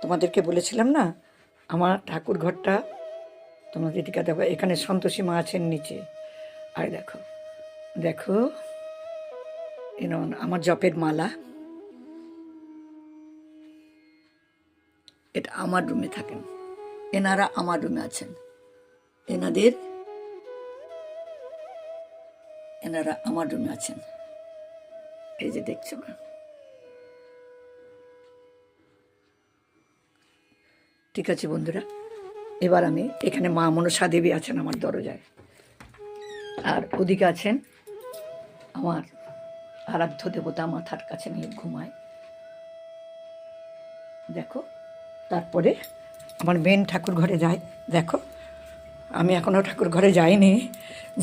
তোমাদেরকে বলেছিলাম না আমার ঠাকুর ঘরটা তোমাদের দিকে দেখো, এখানে সন্তোষী মা আছেন নিচে। আর দেখো দেখো আমার জপের মালা, এটা আমার রুমে থাকেন, এনারা আমার রুমে আছেন, এনারা আমার রুমে আছেন, এই যে দেখছো না। ঠিক আছে বন্ধুরা, এবার আমি এখানে মা মনসা দেবী আছেন আমার দরজায়, আর ওদিকে আছেন আমার আরাধ্য দেবতা মাথার কাছে নিয়ে ঘুমায়। দেখো, তারপরে আমার মেন ঠাকুর ঘরে যাই। দেখো, আমি এখনও ঠাকুর ঘরে যাইনি,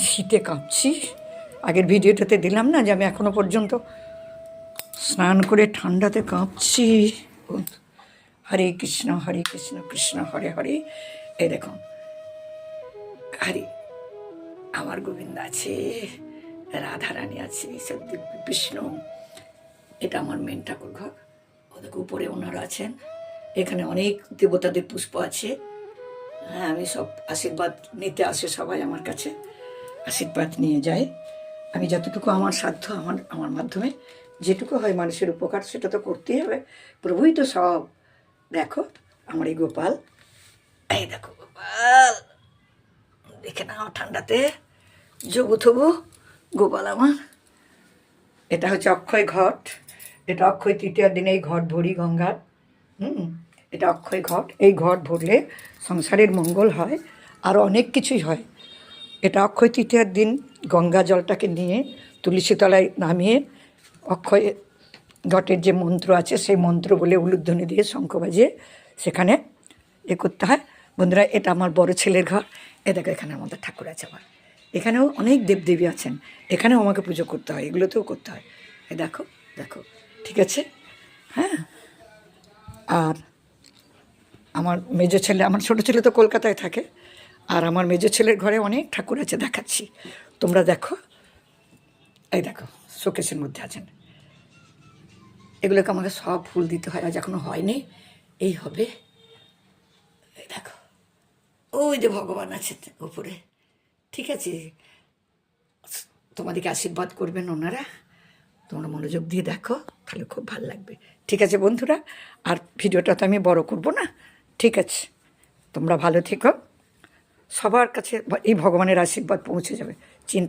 শীতে কাঁপছি। আগের ভিডিওটাতে দিলাম না যে আমি এখনও পর্যন্ত স্নান করে ঠান্ডাতে কাঁপছি। হরে কৃষ্ণ কৃষ্ণ হরে হরে। এই দেখো, হরে আমার গোবিন্দ আছে, রাধারানী আছে, সত্যি বিষ্ণু। এটা আমার মেন ঠাকুর ঘর। ওদের উপরে ওনারা আছেন, এখানে অনেক দেবতাদের পুষ্প আছে। হ্যাঁ, আমি সব আশীর্বাদ নিতে আসে সবাই আমার কাছে, আশীর্বাদ নিয়ে যায়। আমি যতটুকু আমার সাধ্য, আমার মাধ্যমে যেটুকু হয় মানুষের উপকার, সেটা তো করতেই হবে। প্রভুই তো সব। দেখো আমার এই গোপাল, এই দেখো গোপাল, দেখে নাও ঠান্ডাতে জবু থবু গোপাল আমার। এটা হচ্ছে অক্ষয় ঘট, এটা অক্ষয় তৃতীয়ার দিনে এই ঘট ভরি গঙ্গার। এটা অক্ষয় ঘট, এই ঘট ভরলে সংসারের মঙ্গল হয়, আরও অনেক কিছুই হয়। এটা অক্ষয় তৃতীয়ার দিন গঙ্গা জলটাকে নিয়ে তুলসী তলায় নামিয়ে অক্ষয় ঘটের যে মন্ত্র আছে সেই মন্ত্র বলে উলুধ্বনি দিয়ে শঙ্খ বাজিয়ে সেখানে করতে হয়। বন্ধুরা, এটা আমার বড় ছেলের ঘর। এ দেখো, এখানে আমাদের ঠাকুর আছে আবার, এখানেও অনেক দেবদেবী আছেন, এখানেও আমাকে পুজো করতে হয়, এগুলোতেও করতে হয়। এ দেখো দেখো, ঠিক আছে। হ্যাঁ, আর আমার মেজো ছেলে, আমার ছোটো ছেলে তো কলকাতায় থাকে, আর আমার মেজো ছেলের ঘরে অনেক ঠাকুর আছে, দেখাচ্ছি, তোমরা দেখো। এই দেখো, শোকেসের মধ্যে আছেন। এগুলোকে আমাকে সব ফুল দিতে হয়, আজ এখনো হয়নি, এই হবে। এই দেখো, ওই যে ভগবান আছে উপরে, ঠিক আছে। তোমাদেরকে আশীর্বাদ করবেন ওনারা, তোমরা মনোযোগ দিয়ে দেখো, তাহলে খুব ভালো লাগবে। ঠিক আছে বন্ধুরা, আর ভিডিওটা তো আমি বড় করব না, ঠিক আছে। তোমরা ভালো থেকো, সবার কাছে এই ভগবানের আশীর্বাদ পৌঁছে যাবে, চিন্তা